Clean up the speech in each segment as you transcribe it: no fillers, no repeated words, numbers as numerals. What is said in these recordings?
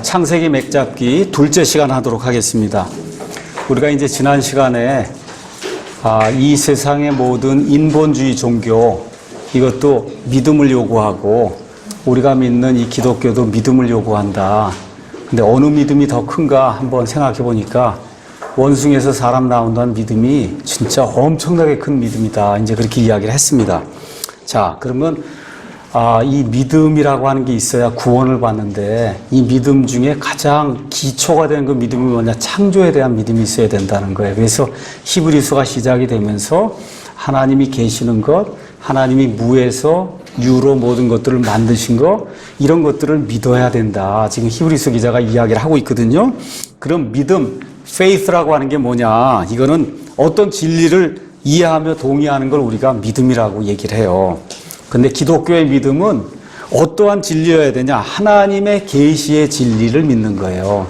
창세기 맥잡기 둘째 시간 하도록 하겠습니다. 우리가 이제 지난 시간에 이 세상의 모든 인본주의 종교, 이것도 믿음을 요구하고 우리가 믿는 이 기독교도 믿음을 요구한다. 근데 어느 믿음이 더 큰가 한번 생각해 보니까 원숭이에서 사람 나온다는 믿음이 진짜 엄청나게 큰 믿음이다. 이제 그렇게 이야기를 했습니다. 자, 그러면 이 믿음이라고 하는 게 있어야 구원을 받는데, 이 믿음 중에 가장 기초가 되는 그 믿음이 뭐냐? 창조에 대한 믿음이 있어야 된다는 거예요. 그래서 히브리서가 시작이 되면서 하나님이 계시는 것, 하나님이 무에서 유로 모든 것들을 만드신 것, 이런 것들을 믿어야 된다. 지금 히브리서 기자가 이야기를 하고 있거든요. 그럼 믿음, faith라고 하는 게 뭐냐? 이거는 어떤 진리를 이해하며 동의하는 걸 우리가 믿음이라고 얘기를 해요. 근데 기독교의 믿음은 어떠한 진리여야 되냐? 하나님의 계시의 진리를 믿는 거예요.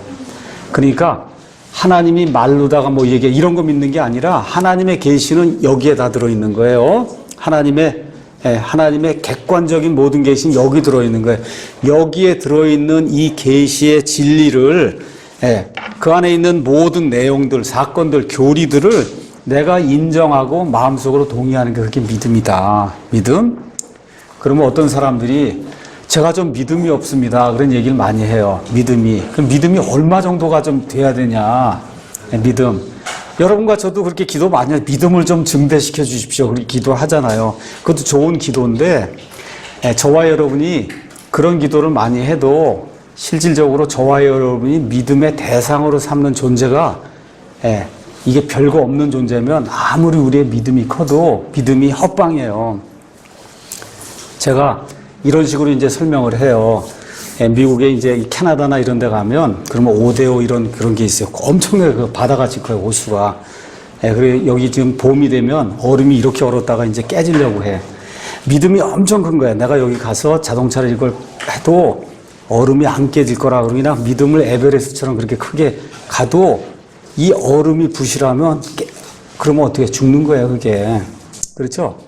그러니까 하나님이 말로다가 뭐 얘기해 이런 거 믿는 게 아니라 하나님의 계시는 여기에 다 들어있는 거예요. 하나님의 객관적인 모든 계시는 여기 들어있는 거예요. 여기에 들어있는 이 계시의 진리를, 그 안에 있는 모든 내용들, 사건들, 교리들을 내가 인정하고 마음속으로 동의하는 게 그게 믿음이다. 믿음? 그러면 어떤 사람들이 제가 좀 믿음이 없습니다. 그런 얘기를 많이 해요. 믿음이. 그럼 믿음이 얼마 정도가 좀 돼야 되냐? 믿음. 여러분과 저도 그렇게 기도 많이 해요. 믿음을 좀 증대시켜 주십시오. 그렇게 기도하잖아요. 그것도 좋은 기도인데, 저와 여러분이 그런 기도를 많이 해도 실질적으로 저와 여러분이 믿음의 대상으로 삼는 존재가, 이게 별거 없는 존재면 아무리 우리의 믿음이 커도 믿음이 헛방이에요. 제가 이런 식으로 이제 설명을 해요. 미국에 이제 캐나다나 이런 데 가면 그러면 5대5 그런 게 있어요. 엄청나게 그 바다같이 커요, 호수가. 그리고 여기 지금 봄이 되면 얼음이 이렇게 얼었다가 이제 깨지려고 해. 믿음이 엄청 큰 거야. 내가 여기 가서 자동차를 이걸 해도 얼음이 안 깨질 거라 그러나 믿음을 에베레스트처럼 그렇게 크게 가도 이 얼음이 부실하면 그러면 어떻게 죽는 거예요, 그게. 그렇죠?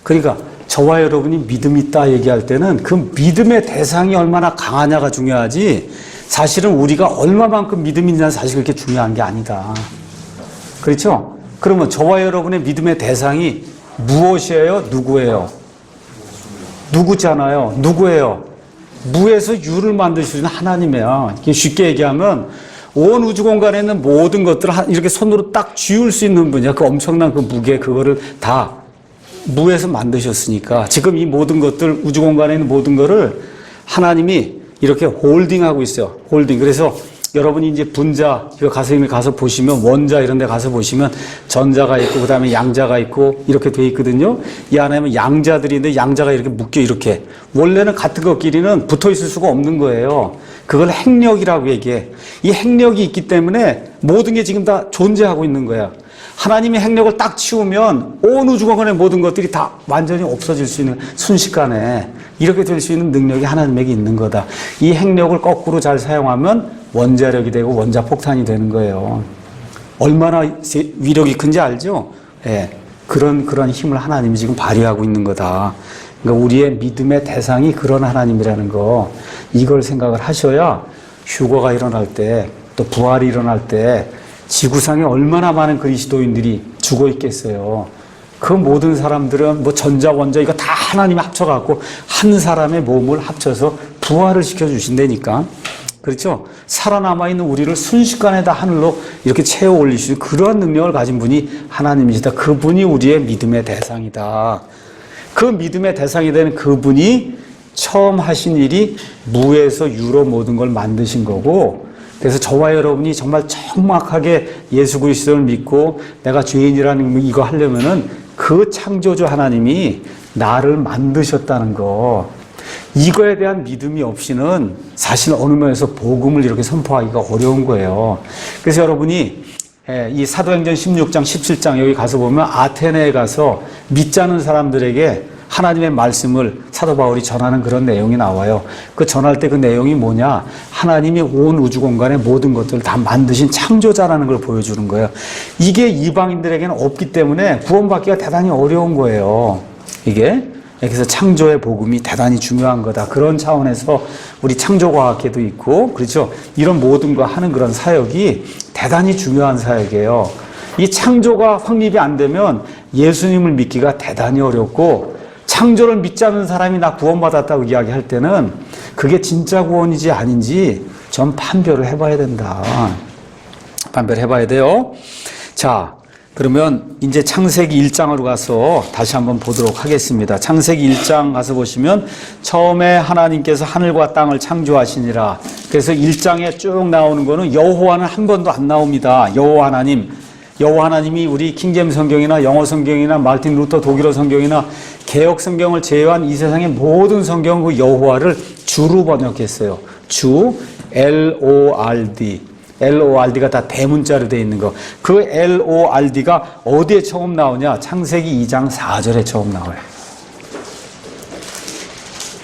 그러니까 저와 여러분이 믿음이 있다 얘기할 때는 그 믿음의 대상이 얼마나 강하냐가 중요하지, 사실은 우리가 얼마만큼 믿음이 있냐는 사실 그렇게 중요한 게 아니다. 그렇죠? 그러면 저와 여러분의 믿음의 대상이 무엇이에요? 누구예요? 누구잖아요. 누구예요? 무에서 유를 만드시는 하나님이에요. 쉽게 얘기하면 온 우주 공간에 있는 모든 것들을 이렇게 손으로 딱 쥐울 수 있는 분이야. 그 엄청난 그 무게, 그거를 다 무에서 만드셨으니까 지금 이 모든 것들, 우주 공간에 있는 모든 거를 하나님이 이렇게 홀딩하고 있어요. 홀딩. 그래서 여러분이 이제 분자, 이거 가서 보시면 원자 이런 데 가서 보시면 전자가 있고 그 다음에 양자가 있고 이렇게 돼 있거든요. 이 안에 양자들이 있는데 양자가 이렇게 묶여 이렇게. 원래는 같은 것끼리는 붙어 있을 수가 없는 거예요. 그걸 핵력이라고 얘기해. 이 핵력이 있기 때문에 모든 게 지금 다 존재하고 있는 거야. 하나님의 핵력을 딱 치우면 온 우주 공간의 모든 것들이 다 완전히 없어질 수 있는, 순식간에 이렇게 될 수 있는 능력이 하나님에게 있는 거다. 이 핵력을 거꾸로 잘 사용하면 원자력이 되고 원자폭탄이 되는 거예요. 얼마나 위력이 큰지 알죠? 그런 힘을 하나님이 지금 발휘하고 있는 거다. 그러니까 우리의 믿음의 대상이 그런 하나님이라는 거, 이걸 생각을 하셔야 휴거가 일어날 때, 또 부활이 일어날 때 지구상에 얼마나 많은 그리스도인들이 죽어 있겠어요. 그 모든 사람들은 뭐 전자, 원자 이거 다 하나님이 합쳐갖고 한 사람의 몸을 합쳐서 부활을 시켜주신다니까. 그렇죠? 살아남아 있는 우리를 순식간에 다 하늘로 이렇게 채워 올리시는 그러한 능력을 가진 분이 하나님이시다. 그분이 우리의 믿음의 대상이다. 그 믿음의 대상이 되는 그분이 처음 하신 일이 무에서 유로 모든 걸 만드신 거고, 그래서 저와 여러분이 정말 정확하게 예수 그리스도를 믿고 내가 죄인이라는 이거 하려면은 그 창조주 하나님이 나를 만드셨다는 거, 이거에 대한 믿음이 없이는 사실 어느 면에서 복음을 이렇게 선포하기가 어려운 거예요. 그래서 여러분이 이 사도행전 16장, 17장 여기 가서 보면 아테네에 가서 믿지 않은 사람들에게 하나님의 말씀을 사도 바울이 전하는 그런 내용이 나와요. 그 전할 때 그 내용이 뭐냐? 하나님이 온 우주 공간의 모든 것들을 다 만드신 창조자라는 걸 보여주는 거예요. 이게 이방인들에게는 없기 때문에 구원받기가 대단히 어려운 거예요. 이게. 그래서 창조의 복음이 대단히 중요한 거다. 그런 차원에서 우리 창조과학계도 있고, 그렇죠? 이런 모든 거 하는 그런 사역이 대단히 중요한 사역이에요. 이 창조가 확립이 안 되면 예수님을 믿기가 대단히 어렵고, 창조를 믿지 않는 사람이 나 구원받았다고 이야기할 때는 그게 진짜 구원인지 아닌지 좀 판별을 해봐야 된다. 판별해봐야 돼요. 자, 그러면 이제 창세기 1장으로 가서 다시 한번 보도록 하겠습니다. 창세기 1장 가서 보시면 처음에 하나님께서 하늘과 땅을 창조하시니라. 그래서 1장에 쭉 나오는 거는 여호와는 한 번도 안 나옵니다. 여호와 하나님이 우리 킹제임 성경이나 영어 성경이나 마르틴 루터 독일어 성경이나 개역 성경을 제외한 이 세상의 모든 성경은 그 여호와를 주로 번역했어요. 주, LORD. LORD가 다 대문자로 되어 있는 거. 그 LORD가 어디에 처음 나오냐? 창세기 2장 4절에 처음 나와요.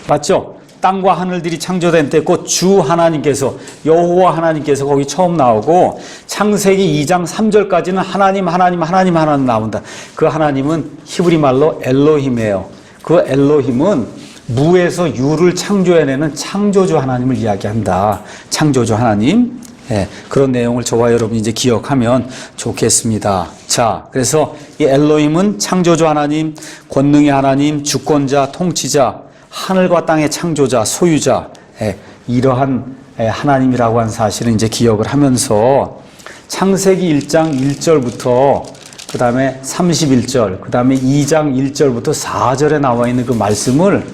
맞죠? 땅과 하늘들이 창조된 때 곧 주 하나님께서, 여호와 하나님께서 거기 처음 나오고, 창세기 2장 3절까지는 하나님 나온다. 그 하나님은 히브리 말로 엘로힘이에요. 그 엘로힘은 무에서 유를 창조해내는 창조주 하나님을 이야기한다. 창조주 하나님. 예, 그런 내용을 저와 여러분이 이제 기억하면 좋겠습니다. 자, 그래서 이 엘로힘은 창조주 하나님, 권능의 하나님, 주권자, 통치자, 하늘과 땅의 창조자, 소유자, 이러한 하나님이라고 하는 사실을 이제 기억을 하면서 창세기 1장 1절부터 그 다음에 31절, 그 다음에 2장 1절부터 4절에 나와 있는 그 말씀을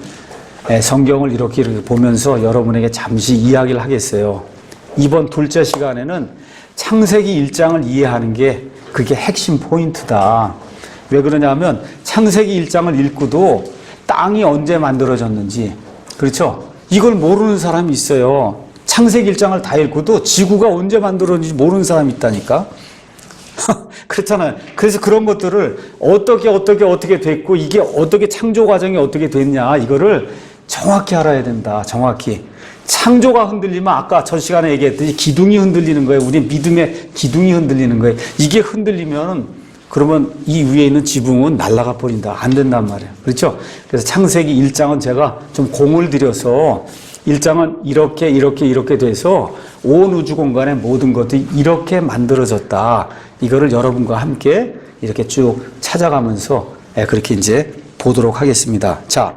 성경을 이렇게 보면서 여러분에게 잠시 이야기를 하겠어요. 이번 둘째 시간에는 창세기 1장을 이해하는 게 그게 핵심 포인트다. 왜 그러냐면 창세기 1장을 읽고도 땅이 언제 만들어졌는지, 그렇죠? 이걸 모르는 사람이 있어요. 창세기 1장을 다 읽고도 지구가 언제 만들어졌는지 모르는 사람이 있다니까. 그렇잖아요. 그래서 그런 것들을 어떻게 됐고 이게 어떻게 창조 과정이 어떻게 됐냐, 이거를 정확히 알아야 된다. 정확히. 창조가 흔들리면 아까 전 시간에 얘기했듯이 기둥이 흔들리는 거예요. 우리 믿음의 기둥이 흔들리는 거예요. 이게 흔들리면 그러면 이 위에 있는 지붕은 날아가 버린다. 안 된단 말이에요. 그렇죠? 그래서 창세기 1장은 제가 좀 공을 들여서 1장은 이렇게 돼서 온 우주 공간의 모든 것들이 이렇게 만들어졌다. 이거를 여러분과 함께 이렇게 쭉 찾아가면서 그렇게 이제 보도록 하겠습니다. 자,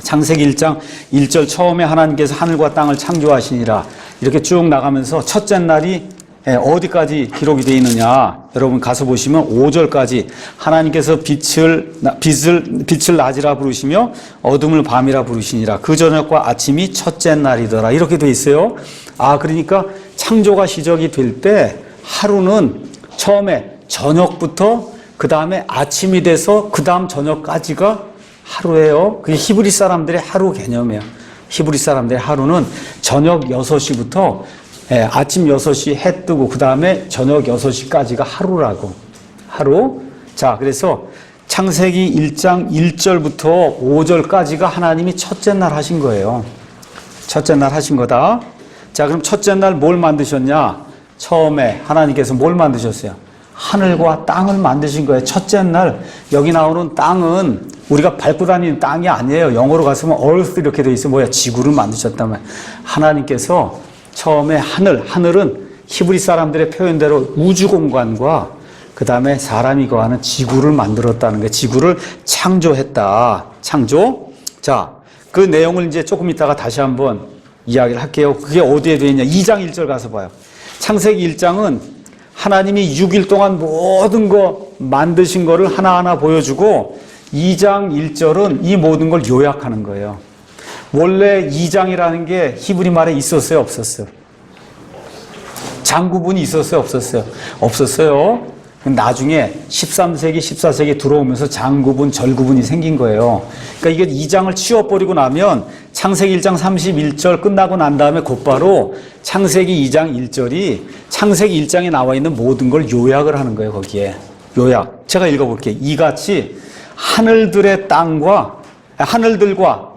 창세기 1장 1절 처음에 하나님께서 하늘과 땅을 창조하시니라. 이렇게 쭉 나가면서 첫째 날이 어디까지 기록이 되어 있느냐? 여러분 가서 보시면 5절까지 하나님께서 빛을 낮이라 부르시며 어둠을 밤이라 부르시니라. 그 저녁과 아침이 첫째 날이더라. 이렇게 되어 있어요. 아, 그러니까 창조가 시작이 될 때 하루는 처음에 저녁부터 그 다음에 아침이 돼서 그 다음 저녁까지가 하루예요. 그게 히브리 사람들의 하루 개념이에요. 히브리 사람들의 하루는 저녁 6시부터 아침 6시 해 뜨고 그 다음에 저녁 6시까지가 하루라고. 하루. 자, 그래서 창세기 1장 1절부터 5절까지가 하나님이 첫째 날 하신 거예요. 첫째 날 하신 거다. 자, 그럼 첫째 날 뭘 만드셨냐? 처음에 하나님께서 뭘 만드셨어요? 하늘과 땅을 만드신 거예요. 첫째 날. 여기 나오는 땅은 우리가 밟고 다니는 땅이 아니에요. 영어로 갔으면 earth 이렇게 돼 있어. 뭐야? 지구를 만드셨단 말이에요. 하나님께서 처음에 하늘은 히브리 사람들의 표현대로 우주 공간과 그 다음에 사람이 거하는 지구를 만들었다는 거예요. 지구를 창조했다. 창조. 자, 그 내용을 이제 조금 이따가 다시 한번 이야기를 할게요. 그게 어디에 되어 있냐? 2장 1절 가서 봐요. 창세기 1장은 하나님이 6일 동안 모든 거 만드신 거를 하나하나 보여주고 2장 1절은 이 모든 걸 요약하는 거예요. 원래 2장이라는 게 히브리 말에 있었어요? 없었어요? 장구분이 있었어요? 없었어요? 없었어요. 나중에 13세기, 14세기 들어오면서 장구분, 절구분이 생긴 거예요. 그러니까 이게 2장을 치워버리고 나면 창세기 1장 31절 끝나고 난 다음에 곧바로 창세기 2장 1절이 창세기 1장에 나와 있는 모든 걸 요약을 하는 거예요. 거기에. 요약. 제가 읽어볼게요. 이같이 하늘들과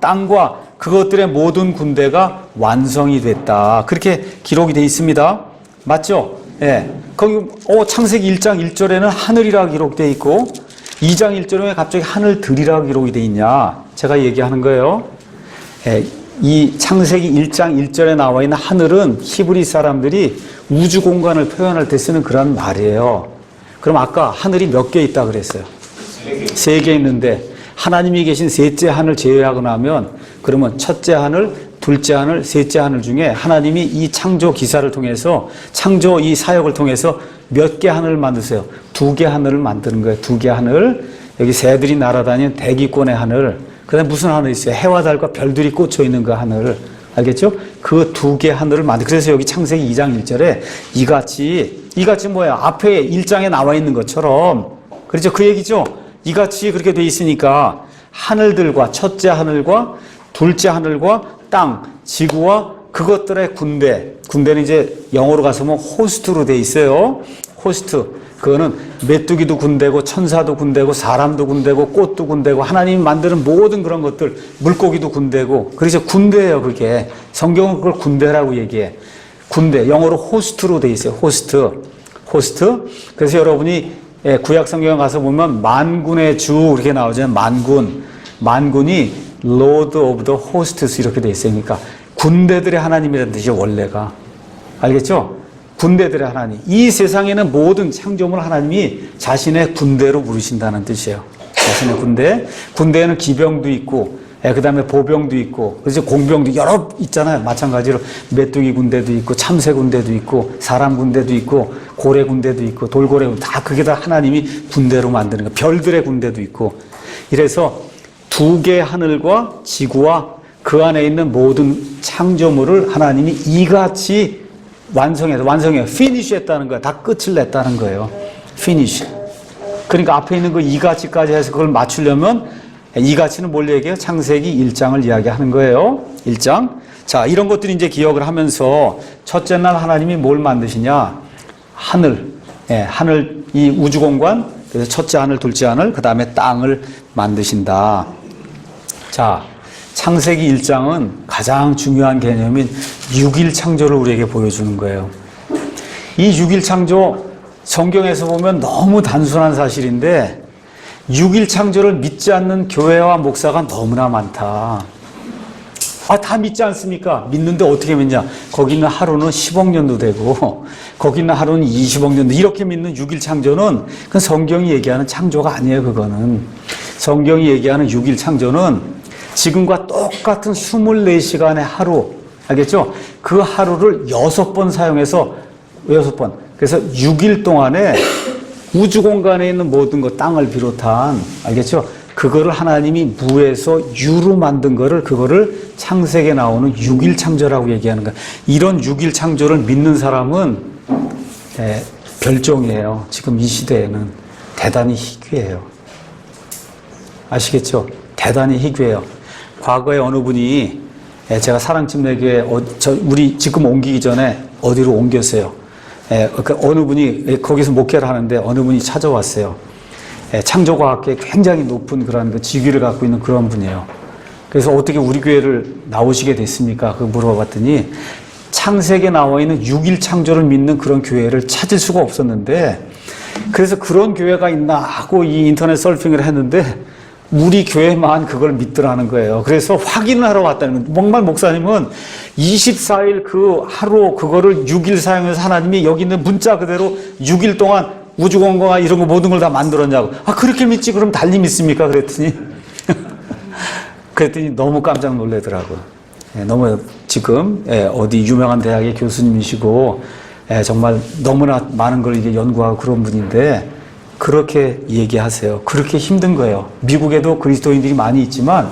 땅과 그것들의 모든 군대가 완성이 됐다. 그렇게 기록이 되어 있습니다. 맞죠? 예. 거기, 창세기 1장 1절에는 하늘이라고 기록되어 있고, 2장 1절에 갑자기 하늘들이라고 기록이 되어 있냐. 제가 얘기하는 거예요. 이 창세기 1장 1절에 나와 있는 하늘은 히브리 사람들이 우주 공간을 표현할 때 쓰는 그런 말이에요. 그럼 아까 하늘이 몇 개 있다 그랬어요? 세 개 있는데 하나님이 계신 셋째 하늘 제외하고 나면 그러면 첫째 하늘, 둘째 하늘, 셋째 하늘 중에 하나님이 이 창조 기사를 통해서 창조 이 사역을 통해서 몇 개 하늘을 만드세요? 2개 하늘을 만드는 거예요. 2개 하늘. 여기 새들이 날아다니는 대기권의 하늘. 그 다음에 무슨 하늘이 있어요? 해와 달과 별들이 꽂혀 있는 그 하늘. 알겠죠? 그 2개 하늘을 그래서 여기 창세기 2장 1절에 이같이 뭐야? 앞에 1장에 나와 있는 것처럼. 그렇죠? 그 얘기죠? 이같이 그렇게 돼 있으니까 하늘들과 첫째 하늘과 둘째 하늘과 땅, 지구와 그것들의 군대는 이제 영어로 가서 뭐 호스트로 돼 있어요. 호스트. 그거는 메뚜기도 군대고 천사도 군대고 사람도 군대고 꽃도 군대고 하나님이 만드는 모든 그런 것들, 물고기도 군대고. 그래서 군대예요, 그게. 성경은 그걸 군대라고 얘기해. 군대. 영어로 호스트로 돼 있어요. 호스트. 그래서 여러분이 구약 성경에 가서 보면 만군의 주 이렇게 나오잖아요. 만군이 Lord of the Hosts 이렇게 돼 있어요. 그러니까 군대들의 하나님이라는 뜻이죠, 원래가. 알겠죠? 군대들의 하나님. 이 세상에는 모든 창조물 하나님이 자신의 군대로 부르신다는 뜻이에요. 자신의 군대. 군대에는 기병도 있고, 그 다음에 보병도 있고, 그래서 공병도 여러 있잖아요. 마찬가지로 메뚜기 군대도 있고, 참새 군대도 있고, 사람 군대도 있고, 고래 군대도 있고, 돌고래 군대. 다 그게 다 하나님이 군대로 만드는 거예요. 별들의 군대도 있고. 이래서 2개 하늘과 지구와 그 안에 있는 모든 창조물을 하나님이 이같이 완성해요. 피니쉬 했다는 거예요. 다 끝을 냈다는 거예요. 피니쉬. 그러니까 앞에 있는 그 이같이까지 해서 그걸 맞추려면 이같이는 뭘 얘기해요? 창세기 1장을 이야기하는 거예요. 1장. 자, 이런 것들이 이제 기억을 하면서 첫째 날 하나님이 뭘 만드시냐? 하늘, 이 우주 공간, 그래서 첫째 하늘, 둘째 하늘, 그 다음에 땅을 만드신다. 자, 창세기 1장은 가장 중요한 개념인 6일 창조를 우리에게 보여주는 거예요. 이 6일 창조, 성경에서 보면 너무 단순한 사실인데 6일 창조를 믿지 않는 교회와 목사가 너무나 많다. 다 믿지 않습니까? 믿는데 어떻게 믿냐? 거기 있는 하루는 10억 년도 되고 거기 있는 하루는 20억 년도 이렇게 믿는 6일 창조는 그건 성경이 얘기하는 창조가 아니에요. 그거는 성경이 얘기하는 6일 창조는 지금과 똑같은 24시간의 하루, 알겠죠? 그 하루를 6번 사용해서 6번. 그래서 6일 동안에 우주 공간에 있는 모든 것, 땅을 비롯한, 알겠죠? 그거를 하나님이 무에서 유로 만든 거를, 그거를 창세기에 나오는 6일 창조라고 얘기하는 거예요. 이런 6일 창조를 믿는 사람은 별종이에요. 지금 이 시대에는 대단히 희귀해요. 아시겠죠? 대단히 희귀해요. 과거에 어느 분이 제가 사랑침례교회 우리 지금 옮기기 전에 어디로 옮겼어요. 어느 분이 거기서 목회를 하는데 어느 분이 찾아왔어요. 창조과학계 굉장히 높은 그런 그 직위를 갖고 있는 그런 분이에요. 그래서 어떻게 우리 교회를 나오시게 됐습니까? 그 물어봤더니 창세기에 나와 있는 6일 창조를 믿는 그런 교회를 찾을 수가 없었는데 그래서 그런 교회가 있나 하고 이 인터넷 서핑을 했는데 우리 교회만 그걸 믿더라는 거예요. 그래서 확인을 하러 왔다는 거예요. 정말 목사님은 24일 그 하루 그거를 6일 사용해서 하나님이 여기 있는 문자 그대로 6일 동안 우주공간과 이런 거 모든 걸 다 만들었냐고. 그렇게 믿지 그럼 달리 믿습니까? 그랬더니 너무 깜짝 놀라더라고요. 너무 지금 어디 유명한 대학의 교수님이시고 정말 너무나 많은 걸 이게 연구하고 그런 분인데 그렇게 얘기하세요. 그렇게 힘든 거예요. 미국에도 그리스도인들이 많이 있지만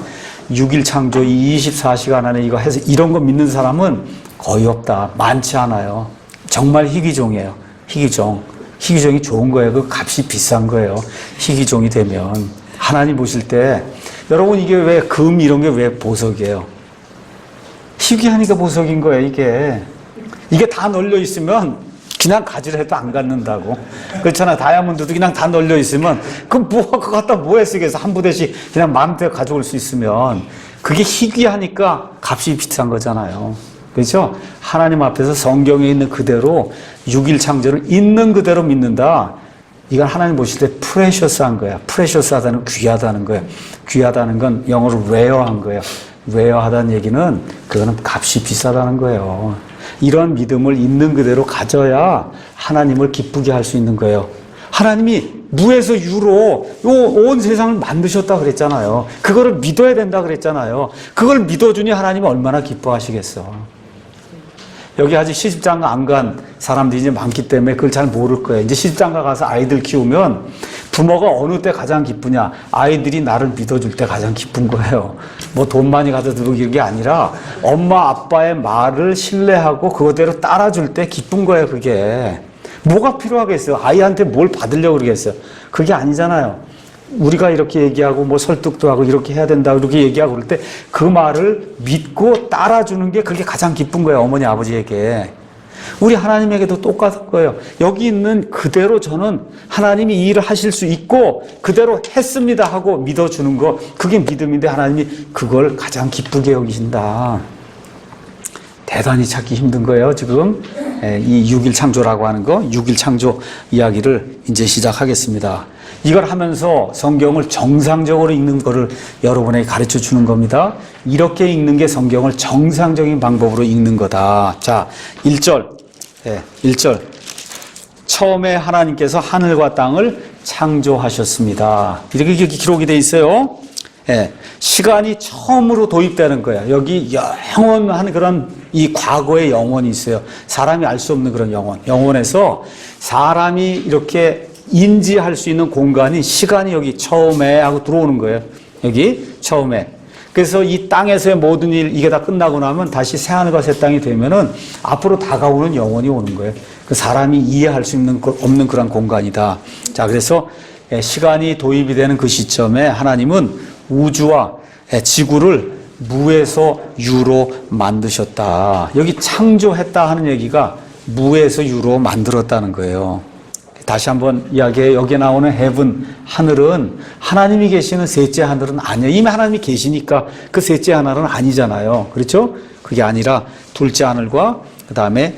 6일 창조, 24시간 안에 이거 해서 이런 거 믿는 사람은 거의 없다. 많지 않아요. 정말 희귀종이에요. 희귀종. 희귀종이 좋은 거예요. 그 값이 비싼 거예요. 희귀종이 되면. 하나님 보실 때 여러분 이게 왜 금 이런 게 왜 보석이에요? 희귀하니까 보석인 거예요. 이게 다 널려 있으면 그냥 가지를 해도 안 갖는다고. 그렇잖아. 다이아몬드도 그냥 다 널려 있으면 그럼 그거 갖다 뭐에 쓰겠어. 한 부대씩 그냥 마음대로 가져올 수 있으면 그게 희귀하니까 값이 비싼 거잖아요. 그렇죠? 하나님 앞에서 성경에 있는 그대로 6일 창조를 있는 그대로 믿는다. 이건 하나님 보실 때 프레셔스한 거야. 프레셔스하다는 귀하다는 거야. 귀하다는 건 영어로 rare한 거예요. rare하다는 얘기는 그거는 값이 비싸다는 거예요. 이런 믿음을 있는 그대로 가져야 하나님을 기쁘게 할 수 있는 거예요. 하나님이 무에서 유로 온 세상을 만드셨다 그랬잖아요. 그거를 믿어야 된다 그랬잖아요. 그걸 믿어주니 하나님이 얼마나 기뻐하시겠어. 여기 아직 시집장가 안 간 사람들이 이제 많기 때문에 그걸 잘 모를 거예요. 이제 시집장가 가서 아이들 키우면 부모가 어느 때 가장 기쁘냐? 아이들이 나를 믿어줄 때 가장 기쁜 거예요. 뭐 돈 많이 가져 들고 이런 게 아니라 엄마 아빠의 말을 신뢰하고 그거대로 따라줄 때 기쁜 거예요, 그게. 뭐가 필요하겠어요? 아이한테 뭘 받으려고 그러겠어요? 그게 아니잖아요. 우리가 이렇게 얘기하고 뭐 설득도 하고 이렇게 해야 된다 이렇게 얘기하고 그럴 때 그 말을 믿고 따라주는 게 그게 가장 기쁜 거예요. 어머니 아버지에게. 우리 하나님에게도 똑같은 거예요. 여기 있는 그대로 저는 하나님이 이 일을 하실 수 있고 그대로 했습니다 하고 믿어주는 거, 그게 믿음인데 하나님이 그걸 가장 기쁘게 여기신다. 대단히 찾기 힘든 거예요. 지금 이 6일 창조라고 하는 거, 6일 창조 이야기를 이제 시작하겠습니다. 이걸 하면서 성경을 정상적으로 읽는 거를 여러분에게 가르쳐 주는 겁니다. 이렇게 읽는 게 성경을 정상적인 방법으로 읽는 거다. 자, 1절. 1절. 처음에 하나님께서 하늘과 땅을 창조하셨습니다. 이렇게 기록이 돼 있어요. 시간이 처음으로 도입되는 거야. 여기 영원한 그런 이 과거의 영혼이 있어요. 사람이 알 수 없는 그런 영혼. 영혼에서 사람이 이렇게 인지할 수 있는 공간이 시간이 여기 처음에 하고 들어오는 거예요. 여기 처음에. 그래서 이 땅에서의 모든 일 이게 다 끝나고 나면 다시 새하늘과 새 땅이 되면은 앞으로 다가오는 영혼이 오는 거예요. 그 사람이 이해할 수 없는 그런 공간이다. 자, 그래서 시간이 도입이 되는 그 시점에 하나님은 우주와 지구를 무에서 유로 만드셨다. 여기 창조했다 하는 얘기가 무에서 유로 만들었다는 거예요. 다시 한번 이야기해. 여기에 나오는 heaven, 하늘은 하나님이 계시는 셋째 하늘은 아니에요. 이미 하나님이 계시니까 그 셋째 하늘은 아니잖아요. 그렇죠? 그게 아니라 둘째 하늘과 그 다음에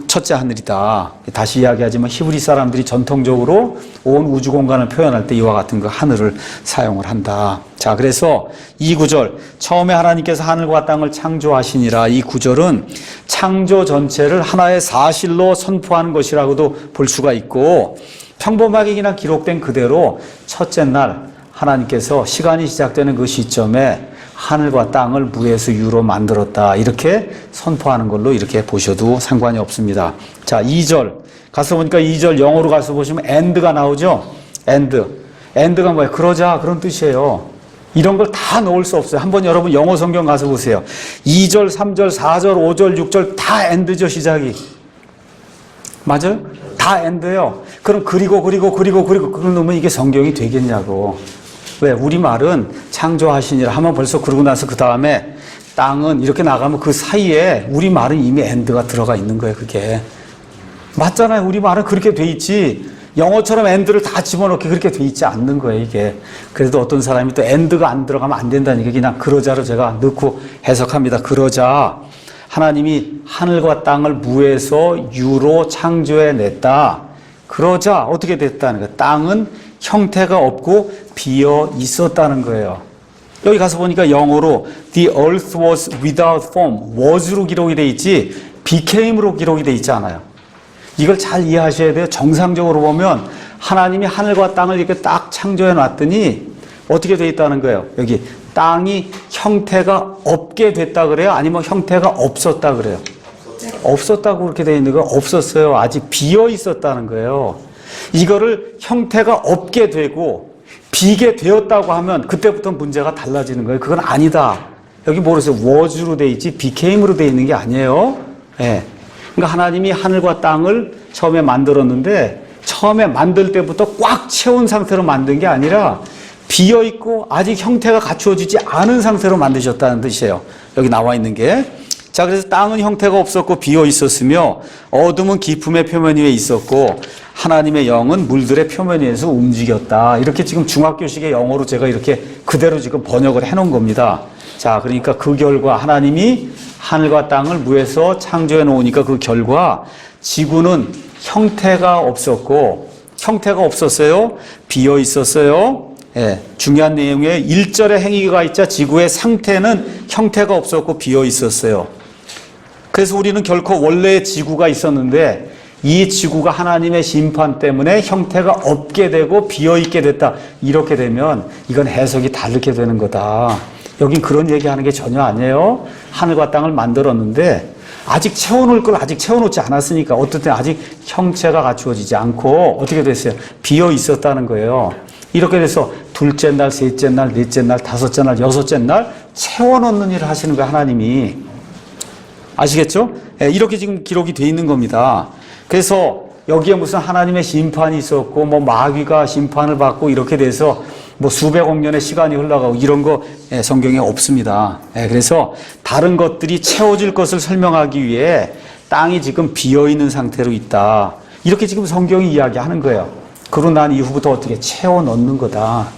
첫째 하늘이다. 다시 이야기하지만 히브리 사람들이 전통적으로 온 우주 공간을 표현할 때 이와 같은 그 하늘을 사용을 한다. 자, 그래서 이 구절, 처음에 하나님께서 하늘과 땅을 창조하시니라, 이 구절은 창조 전체를 하나의 사실로 선포하는 것이라고도 볼 수가 있고, 평범하게 그냥 기록된 그대로 첫째 날 하나님께서 시간이 시작되는 그 시점에 하늘과 땅을 무에서 유로 만들었다. 이렇게 선포하는 걸로 이렇게 보셔도 상관이 없습니다. 자, 2절. 가서 보니까 2절 영어로 가서 보시면 end가 나오죠? end가 뭐예요? 그러자, 그런 뜻이에요. 이런 걸 다 넣을 수 없어요. 한번 여러분 영어 성경 가서 보세요. 2절, 3절, 4절, 5절, 6절 다 end죠, 시작이. 맞아요? 다 end예요. 그럼 그리고 그걸 넣으면 이게 성경이 되겠냐고. 왜? 우리말은 창조하시니라 하면 벌써 그러고 나서 그 다음에 땅은 이렇게 나가면 그 사이에 우리말은 이미 end가 들어가 있는 거예요, 그게. 맞잖아요. 우리말은 그렇게 돼 있지. 영어처럼 end를 다 집어넣게 그렇게 돼 있지 않는 거예요, 이게. 그래도 어떤 사람이 또 end가 안 들어가면 안 된다니까 그냥 그러자로 제가 넣고 해석합니다. 그러자 하나님이 하늘과 땅을 무에서 유로 창조해냈다. 그러자 어떻게 됐다는 거예요? 땅은 형태가 없고 비어 있었다는 거예요. 여기 가서 보니까 영어로 The earth was without form, was로 기록이 돼 있지 became으로 기록이 돼 있지 않아요. 이걸 잘 이해하셔야 돼요. 정상적으로 보면 하나님이 하늘과 땅을 이렇게 딱 창조해 놨더니 어떻게 돼 있다는 거예요. 여기 땅이 형태가 없게 됐다 그래요? 아니면 형태가 없었다 그래요? 없었다고 그렇게 돼 있는 거 없었어요. 아직 비어 있었다는 거예요. 이거를 형태가 없게 되고 비게 되었다고 하면 그때부터 문제가 달라지는 거예요. 그건 아니다. 여기 뭐랬어요? was로 돼 있지 became으로 돼 있는 게 아니에요. 예. 그러니까 하나님이 하늘과 땅을 처음에 만들었는데 처음에 만들 때부터 꽉 채운 상태로 만든 게 아니라 비어 있고 아직 형태가 갖추어지지 않은 상태로 만드셨다는 뜻이에요. 여기 나와 있는 게. 자, 그래서 땅은 형태가 없었고 비어 있었으며 어둠은 깊음의 표면 위에 있었고 하나님의 영은 물들의 표면 위에서 움직였다. 이렇게 지금 중학교식의 영어로 제가 이렇게 그대로 지금 번역을 해놓은 겁니다. 자, 그러니까 그 결과 하나님이 하늘과 땅을 무에서 창조해 놓으니까 그 결과 지구는 형태가 없었고 형태가 없었어요. 비어 있었어요. 예, 중요한 내용에 1절에 행위가 있자 지구의 상태는 형태가 없었고 비어 있었어요. 그래서 우리는 결코 원래의 지구가 있었는데 이 지구가 하나님의 심판 때문에 형태가 없게 되고 비어 있게 됐다. 이렇게 되면 이건 해석이 다르게 되는 거다. 여긴 그런 얘기하는 게 전혀 아니에요. 하늘과 땅을 만들었는데 아직 채워놓을 걸 아직 채워놓지 않았으니까 어떨 때 아직 형체가 갖추어지지 않고 어떻게 됐어요? 비어 있었다는 거예요. 이렇게 돼서 둘째 날, 셋째 날, 넷째 날, 다섯째 날, 여섯째 날 채워놓는 일을 하시는 거예요, 하나님이. 아시겠죠? 예, 이렇게 지금 기록이 돼 있는 겁니다. 그래서 여기에 무슨 하나님의 심판이 있었고 뭐 마귀가 심판을 받고 이렇게 돼서 뭐 수백억 년의 시간이 흘러가고 이런 거 성경에 없습니다. 그래서 다른 것들이 채워질 것을 설명하기 위해 땅이 지금 비어있는 상태로 있다. 이렇게 지금 성경이 이야기하는 거예요. 그러고 난 이후부터 어떻게 채워 넣는 거다.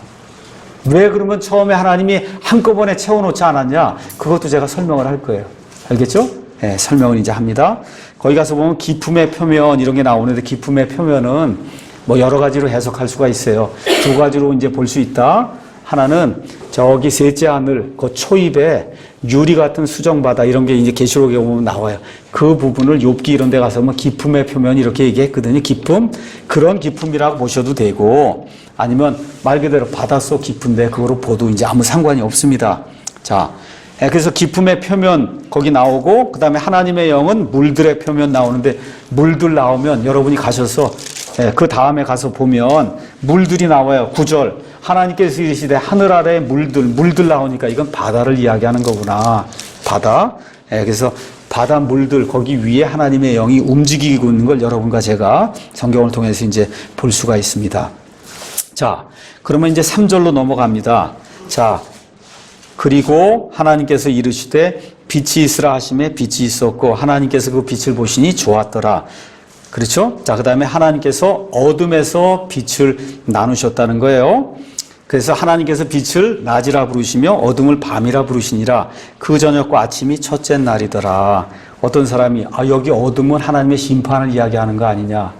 왜 그러면 처음에 하나님이 한꺼번에 채워놓지 않았냐? 그것도 제가 설명을 할 거예요. 알겠죠? 설명을 이제 합니다. 거기 가서 보면 기품의 표면 이런 게 나오는데 기품의 표면은 뭐 여러 가지로 해석할 수가 있어요. 두 가지로 이제 볼 수 있다. 하나는 저기 셋째 하늘 그 초입에 유리 같은 수정바다 이런 게 이제 계시록에 보면 나와요. 그 부분을 욥기 이런 데 가서 뭐 기품의 표면 이렇게 얘기했거든요. 기품. 그런 기품이라고 보셔도 되고 아니면 말 그대로 바닷속 깊은데 그거로 보도 이제 아무 상관이 없습니다. 자, 그래서 기품의 표면 거기 나오고 그 다음에 하나님의 영은 물들의 표면 나오는데 물들 나오면 여러분이 가셔서 그 다음에 가서 보면 물들이 나와요. 9절 하나님께서 이르시되 하늘 아래에 물들 나오니까 이건 바다를 이야기하는 거구나. 바다. 그래서 바다 물들 거기 위에 하나님의 영이 움직이고 있는 걸 여러분과 제가 성경을 통해서 이제 볼 수가 있습니다. 자, 그러면 이제 3절로 넘어갑니다. 자, 그리고 하나님께서 이르시되 빛이 있으라 하심에 빛이 있었고 하나님께서 그 빛을 보시니 좋았더라. 그렇죠? 자, 그 다음에 하나님께서 어둠에서 빛을 나누셨다는 거예요. 그래서 하나님께서 빛을 낮이라 부르시며 어둠을 밤이라 부르시니라. 그 저녁과 아침이 첫째 날이더라. 어떤 사람이 여기 어둠은 하나님의 심판을 이야기하는 거 아니냐?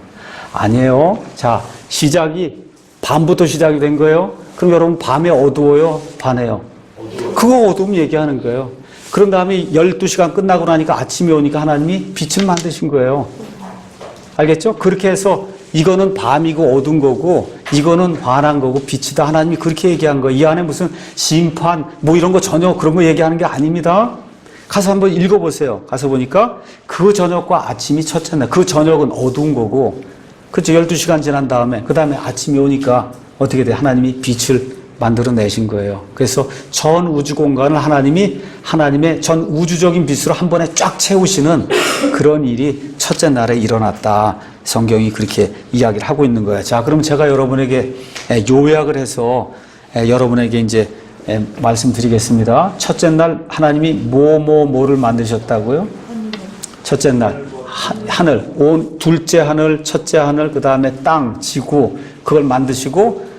아니에요. 자, 시작이 밤부터 시작이 된 거예요. 그럼 여러분 밤에 어두워요? 밤에요? 그거 어둠 얘기하는 거예요. 그런 다음에 12시간 끝나고 나니까 아침이 오니까 하나님이 빛을 만드신 거예요. 알겠죠? 그렇게 해서 이거는 밤이고 어두운 거고 이거는 환한 거고 빛이다. 하나님이 그렇게 얘기한 거예요. 이 안에 무슨 심판 뭐 이런 거 전혀 그런 거 얘기하는 게 아닙니다. 가서 한번 읽어보세요. 가서 보니까 그 저녁과 아침이 첫째 날. 그 저녁은 어두운 거고 그렇죠. 12시간 지난 다음에 그 다음에 아침이 오니까 어떻게 돼? 하나님이 빛을 만들어내신 거예요. 그래서 전 우주 공간을 하나님의 전 우주적인 빛으로 한 번에 쫙 채우시는 그런 일이 첫째 날에 일어났다. 성경이 그렇게 이야기를 하고 있는 거예요. 자, 그럼 제가 여러분에게 요약을 해서 여러분에게 이제 말씀드리겠습니다. 첫째 날 하나님이 뭐를 만드셨다고요? 첫째 날 하늘, 둘째 하늘, 첫째 하늘, 그 다음에 땅, 지구 그걸 만드시고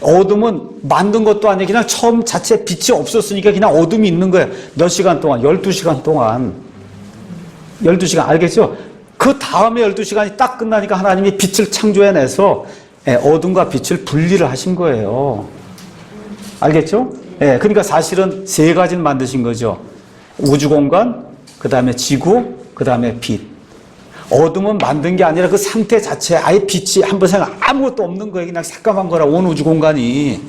어둠은 만든 것도 아니고 그냥 처음 자체 빛이 없었으니까 그냥 어둠이 있는 거예요. 몇 시간 동안? 12시간 동안. 12시간 알겠죠? 그 다음에 12시간이 딱 끝나니까 하나님이 빛을 창조해내서 어둠과 빛을 분리를 하신 거예요. 알겠죠? 그러니까 사실은 세 가지를 만드신 거죠. 우주공간, 그 다음에 지구, 그 다음에 빛. 어둠은 만든 게 아니라 그 상태 자체 아예 빛이 한번 생각 아무것도 없는 거예요. 그냥 새까만 거라 온 우주 공간이.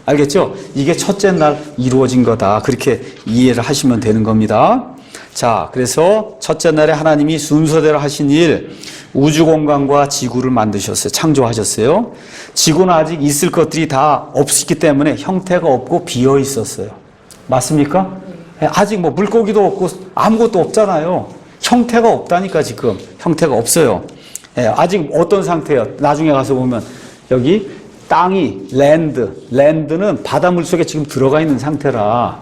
알겠죠? 이게 첫째 날 이루어진 거다. 그렇게 이해를 하시면 되는 겁니다. 자, 그래서 첫째 날에 하나님이 순서대로 하신 일 우주 공간과 지구를 만드셨어요. 창조하셨어요. 지구는 아직 있을 것들이 다 없었기 때문에 형태가 없고 비어 있었어요. 맞습니까? 아직 뭐 물고기도 없고 아무것도 없잖아요. 형태가 없다니까 지금. 형태가 없어요. 아직 어떤 상태예요? 나중에 가서 보면 여기 땅이 랜드는 바닷물 속에 지금 들어가 있는 상태라.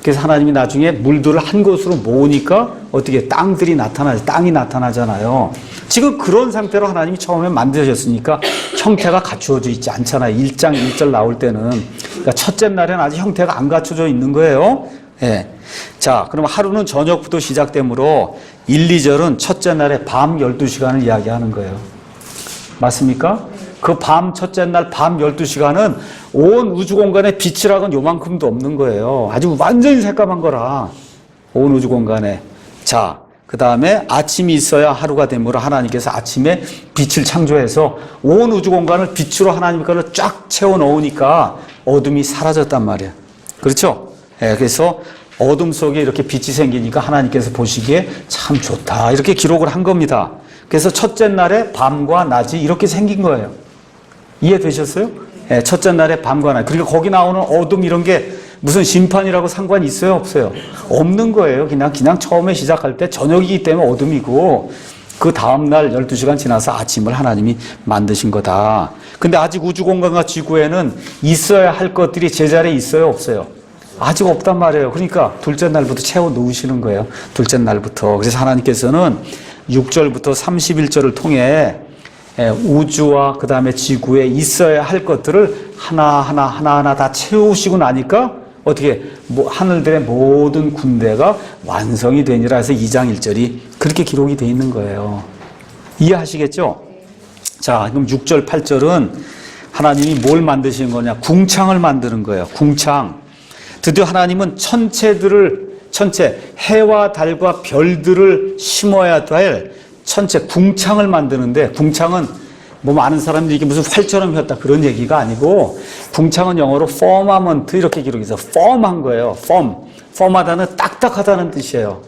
그래서 하나님이 나중에 물들을 한 곳으로 모으니까 어떻게 땅이 나타나잖아요. 지금 그런 상태로 하나님이 처음에 만드셨으니까 형태가 갖추어져 있지 않잖아요. 1장 1절 나올 때는. 그러니까 첫째 날에는 아직 형태가 안 갖춰져 있는 거예요. 자, 그럼 하루는 저녁부터 시작되므로 1, 2절은 첫째 날에 밤 12시간을 이야기하는 거예요. 맞습니까? 그 밤, 첫째 날 밤 12시간은 온 우주 공간에 빛이라고는 요만큼도 없는 거예요. 아주 완전히 새까만 거라. 온 우주 공간에. 자, 그 다음에 아침이 있어야 하루가 되므로 하나님께서 아침에 빛을 창조해서 온 우주 공간을 빛으로 하나님께서 쫙 채워 넣으니까 어둠이 사라졌단 말이에요. 그렇죠? 예, 그래서 어둠 속에 이렇게 빛이 생기니까 하나님께서 보시기에 참 좋다. 이렇게 기록을 한 겁니다. 그래서 첫째 날에 밤과 낮이 이렇게 생긴 거예요. 이해되셨어요? 예, 첫째 날에 밤과 낮. 그리고 거기 나오는 어둠 이런 게 무슨 심판이라고 상관이 있어요? 없어요? 없는 거예요. 그냥 처음에 시작할 때 저녁이기 때문에 어둠이고 그 다음날 12시간 지나서 아침을 하나님이 만드신 거다. 근데 아직 우주 공간과 지구에는 있어야 할 것들이 제자리에 있어요? 없어요? 아직 없단 말이에요. 그러니까 둘째 날부터 채워 놓으시는 거예요. 둘째 날부터. 그래서 하나님께서는 6절부터 31절을 통해 우주와 그 다음에 지구에 있어야 할 것들을 하나하나 다 채우시고 나니까 어떻게 하늘들의 모든 군대가 완성이 되니라 해서 2장 1절이 그렇게 기록이 되어 있는 거예요. 이해하시겠죠? 자, 그럼 6절 8절은 하나님이 뭘 만드시는 거냐? 궁창을 만드는 거예요. 궁창. 드디어 하나님은 천체 해와 달과 별들을 심어야 될 천체 궁창을 만드는데, 궁창은 뭐 많은 사람들이 이게 무슨 활처럼 휘었다 그런 얘기가 아니고, 궁창은 영어로 firmament 이렇게 기록해서 firm한 거예요. firm하다는 딱딱하다는 뜻이에요.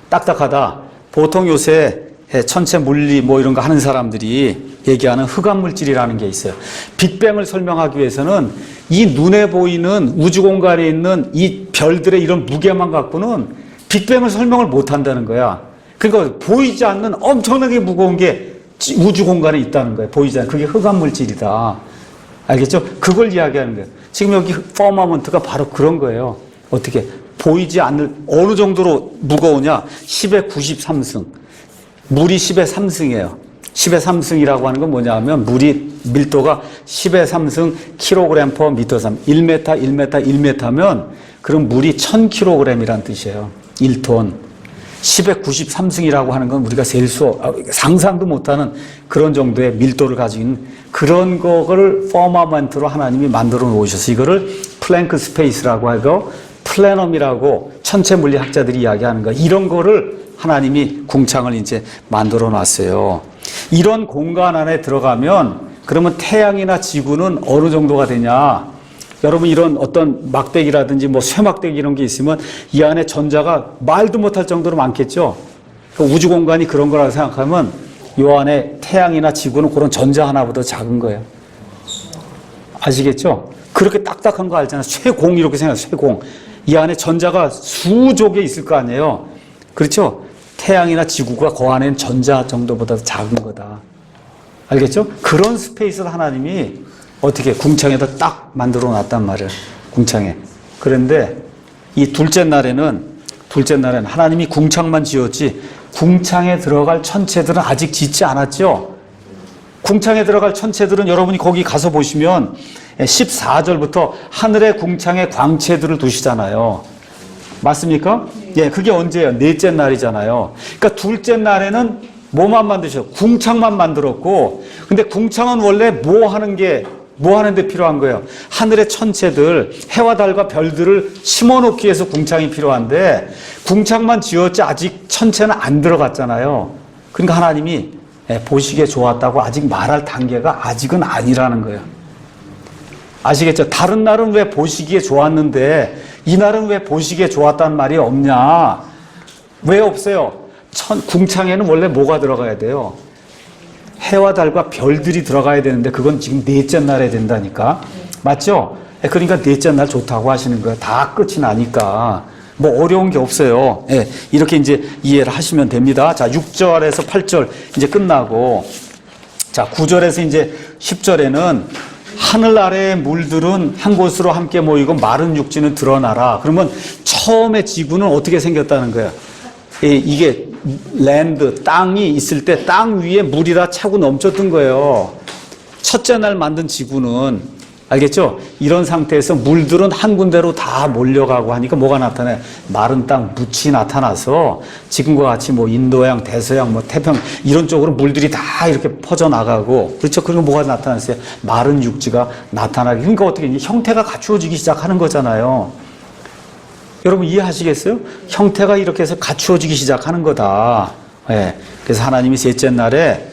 딱딱하다. 보통 요새 천체 물리 뭐 이런 거 하는 사람들이 얘기하는 흑암물질이라는 게 있어요. 빅뱅을 설명하기 위해서는 이 눈에 보이는 우주 공간에 있는 이 별들의 이런 무게만 갖고는 빅뱅을 설명을 못 한다는 거야. 그러니까 보이지 않는 엄청나게 무거운 게 우주 공간에 있다는 거예요. 보이지 않는. 그게 흑암물질이다. 알겠죠? 그걸 이야기하는 거예요. 지금 여기 퍼머먼트가 바로 그런 거예요. 어떻게? 보이지 않을, 어느 정도로 무거우냐? 10의 93승. 물이 10의 3승이에요. 10의 3승이라고 하는 건 뭐냐 하면 물이 밀도가 10의 3승 킬로그램 퍼 미터 3. 1m, 1m, 1m면 그럼 물이 1000kg이라는 뜻이에요. 1톤. 10의 93승이라고 하는 건 우리가 상상도 못하는 그런 정도의 밀도를 가지고 있는 그런 거를 퍼머먼트로 하나님이 만들어 놓으셔서 이거를 플랭크 스페이스라고 하고 플래넘이라고 천체 물리학자들이 이야기하는 거, 이런 거를 하나님이 궁창을 이제 만들어 놨어요. 이런 공간 안에 들어가면 그러면 태양이나 지구는 어느 정도가 되냐? 여러분, 이런 어떤 막대기라든지 뭐 쇠막대기 이런 게 있으면 이 안에 전자가 말도 못할 정도로 많겠죠. 그러니까 우주 공간이 그런 거라고 생각하면 이 안에 태양이나 지구는 그런 전자 하나보다 작은 거예요. 아시겠죠? 그렇게 딱딱한 거 알잖아요. 쇠공 이렇게 생각해요. 쇠공. 이 안에 전자가 수조 개 있을 거 아니에요. 그렇죠? 태양이나 지구가 그 안에는 전자 정도보다 작은 거다. 알겠죠? 그런 스페이스를 하나님이 어떻게 궁창에다 딱 만들어 놨단 말이에요. 궁창에. 그런데 이 둘째 날에는 하나님이 궁창만 지었지 궁창에 들어갈 천체들은 아직 짓지 않았죠. 궁창에 들어갈 천체들은 여러분이 거기 가서 보시면 14절부터 하늘의 궁창에 광채들을 두시잖아요. 맞습니까? 예, 그게 언제예요? 넷째 날이잖아요. 그러니까 둘째 날에는 뭐만 만드셨어요? 궁창만 만들었고, 근데 궁창은 원래 뭐 하는데 필요한 거예요? 하늘의 천체들, 해와 달과 별들을 심어 놓기 위해서 궁창이 필요한데, 궁창만 지었지 아직 천체는 안 들어갔잖아요. 그러니까 하나님이 보시기에 좋았다고 아직 말할 단계가 아직은 아니라는 거예요. 아시겠죠? 다른 날은 왜 보시기에 좋았는데 이 날은 왜 보시기에 좋았다는 말이 없냐? 왜 없어요? 궁창에는 원래 뭐가 들어가야 돼요? 해와 달과 별들이 들어가야 되는데 그건 지금 넷째 날에 된다니까. 맞죠? 그러니까 넷째 날 좋다고 하시는 거예요. 다 끝이 나니까. 뭐 어려운 게 없어요. 예, 이렇게 이제 이해를 하시면 됩니다. 자, 6절에서 8절 이제 끝나고, 자, 9절에서 이제 10절에는 하늘 아래의 물들은 한 곳으로 함께 모이고 마른 육지는 드러나라. 그러면 처음에 지구는 어떻게 생겼다는 거예요? 이게 랜드, 땅이 있을 때 땅 위에 물이 다 차고 넘쳤던 거예요. 첫째 날 만든 지구는 알겠죠? 이런 상태에서 물들은 한 군데로 다 몰려가고 하니까 뭐가 나타나요? 마른 땅, 묻이 나타나서 지금과 같이 뭐 인도양, 대서양, 뭐 태평 이런 쪽으로 물들이 다 이렇게 퍼져나가고 그렇죠? 그리고 뭐가 나타났어요? 마른 육지가 나타나게. 그러니까 어떻게 이제 형태가 갖추어지기 시작하는 거잖아요. 여러분 이해하시겠어요? 형태가 이렇게 해서 갖추어지기 시작하는 거다. 예. 그래서 하나님이 셋째 날에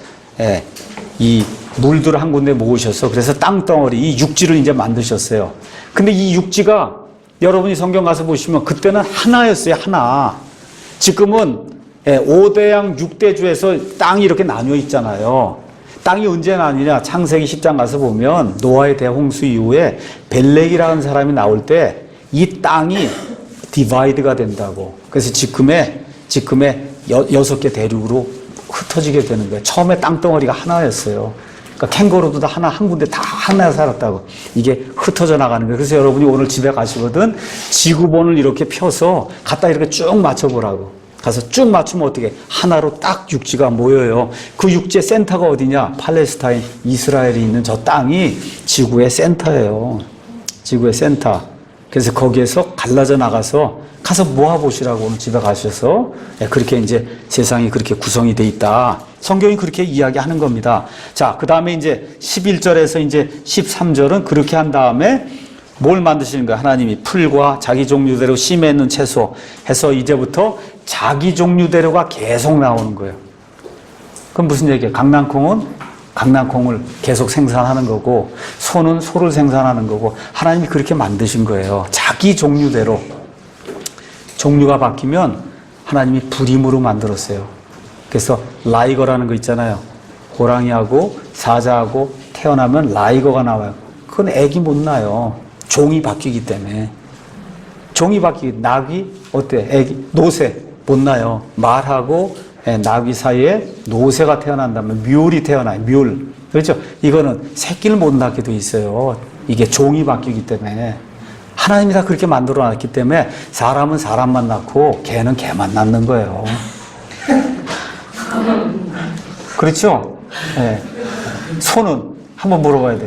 이 물들을 한 군데 모으셔서 그래서 땅덩어리, 이 육지를 이제 만드셨어요. 근데 이 육지가 여러분이 성경 가서 보시면 그때는 하나였어요, 하나. 지금은 5대양 6대주에서 땅이 이렇게 나뉘어 있잖아요. 땅이 언제 나뉘냐? 창세기 10장 가서 보면 노아의 대홍수 이후에 벨렉이라는 사람이 나올 때 이 땅이 디바이드가 된다고. 그래서 지금의 6개 대륙으로 흩어지게 되는 거예요. 처음에 땅덩어리가 하나였어요. 그러니까 캥거루도 다 한 군데 다 하나 살았다고. 이게 흩어져 나가는 거예요. 그래서 여러분이 오늘 집에 가시거든 지구본을 이렇게 펴서 갖다 이렇게 쭉 맞춰보라고. 가서 쭉 맞추면 어떻게 하나로 딱 육지가 모여요. 그 육지의 센터가 어디냐? 팔레스타인, 이스라엘이 있는 저 땅이 지구의 센터예요. 지구의 센터. 그래서 거기에서 갈라져 나가서 가서 모아보시라고 오늘 집에 가셔서 그렇게 이제 세상이 그렇게 구성이 돼 있다. 성경이 그렇게 이야기하는 겁니다. 자, 그 다음에 이제 11절에서 이제 13절은 그렇게 한 다음에 뭘 만드시는 거예요? 하나님이 풀과 자기 종류대로 씨 맺는 채소 해서 이제부터 자기 종류대로가 계속 나오는 거예요. 그럼 무슨 얘기예요? 강낭콩은 강낭콩을 계속 생산하는 거고 소는 소를 생산하는 거고 하나님이 그렇게 만드신 거예요. 자기 종류대로. 종류가 바뀌면 하나님이 불임으로 만들었어요. 그래서 라이거라는 거 있잖아요. 호랑이하고 사자하고 태어나면 라이거가 나와요. 그건 애기 못 낳아요. 종이 바뀌기 때문에. 종이 바뀌기, 낙이 어때? 애기, 노새 못 낳아요. 말하고 나귀 사이에 노새가 태어난다면 뮬이 태어나요. 뮬. 그렇죠? 이거는 새끼를 못 낳게 돼 있어요. 이게 종이 바뀌기 때문에. 하나님이 다 그렇게 만들어 놨기 때문에 사람은 사람만 낳고 개는 개만 낳는 거예요. 그렇죠? 네. 소는 한번 물어봐야 돼.